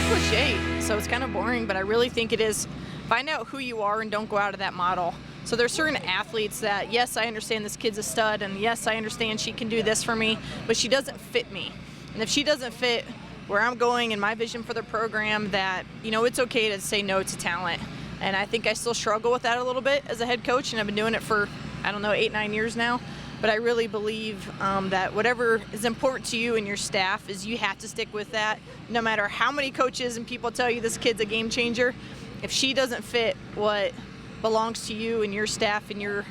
cliche, so it's kind of boring, but I really think it is. Find out who you are and don't go out of that model. So there's certain athletes that, yes, I understand this kid's a stud, and yes, I understand she can do this for me, but she doesn't fit me. And if she doesn't fit where I'm going and my vision for the program, that, it's okay to say no to talent. And I think I still struggle with that a little bit as a head coach, and I've been doing it for, 8-9 years now. But I really believe that whatever is important to you and your staff is you have to stick with that, no matter how many coaches and people tell you this kid's a game changer. If she doesn't fit what belongs to you and your staff and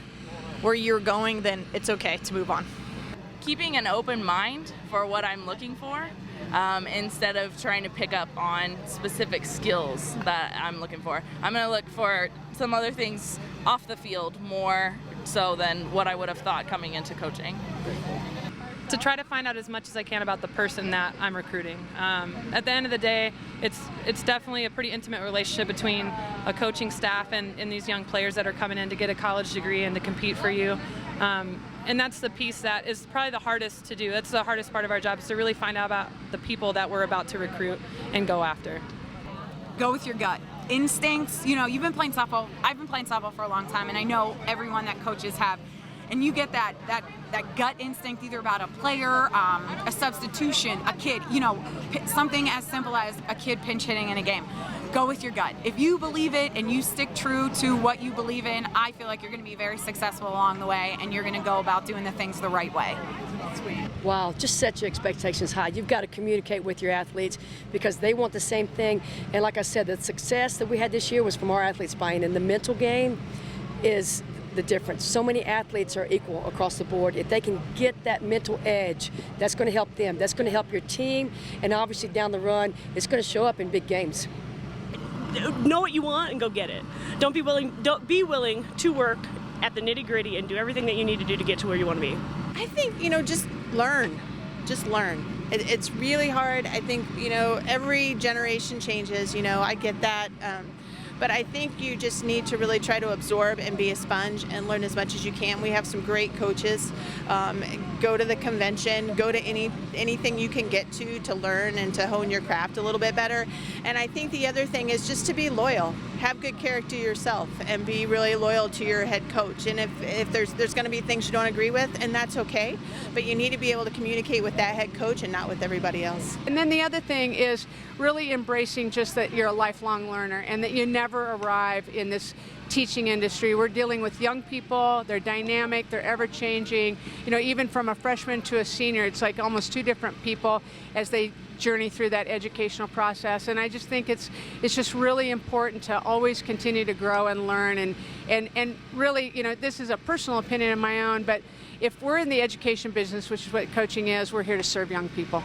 where you're going, then it's okay to move on. Keeping an open mind for what I'm looking for, instead of trying to pick up on specific skills that I'm looking for. I'm going to look for some other things off the field more so than what I would have thought coming into coaching. To try to find out as much as I can about the person that I'm recruiting. At the end of the day, it's definitely a pretty intimate relationship between a coaching staff and these young players that are coming in to get a college degree and to compete for you. And that's the piece that is probably the hardest to do. That's the hardest part of our job, is to really find out about the people that we're about to recruit and go after. Go with your gut. Instincts, you've been playing softball. I've been playing softball for a long time, and I know everyone that coaches have. And you get that gut instinct either about a player, a substitution, a kid, something as simple as a kid pinch hitting in a game. Go with your gut. If you believe it and you stick true to what you believe in, I feel like you're going to be very successful along the way, and you're going to go about doing the things the right way. Wow, just set your expectations high. You've got to communicate with your athletes because they want the same thing. And like I said, the success that we had this year was from our athletes buying in. The mental game is the difference. So many athletes are equal across the board. If they can get that mental edge, that's going to help them. That's going to help your team, and obviously down the run, it's going to show up in big games. Know what you want and go get it. Don't be willing to work at the nitty-gritty and do everything that you need to do to get to where you want to be. I think, just learn. Just learn. It's really hard. I think, every generation changes, I get that. But I think you just need to really try to absorb and be a sponge and learn as much as you can. We have some great coaches. Go to the convention, go to anything you can get to learn and to hone your craft a little bit better. And I think the other thing is just to be loyal. Have good character yourself and be really loyal to your head coach. And if there's going to be things you don't agree with, and that's okay, but you need to be able to communicate with that head coach and not with everybody else. And then the other thing is really embracing just that you're a lifelong learner and that you never arrive in this teaching industry. We're dealing with young people, they're dynamic, they're ever changing. Even from a freshman to a senior, it's like almost two different people as they journey through that educational process. And I just think it's just really important to always continue to grow and learn and really, this is a personal opinion of my own, but if we're in the education business, which is what coaching is, we're here to serve young people.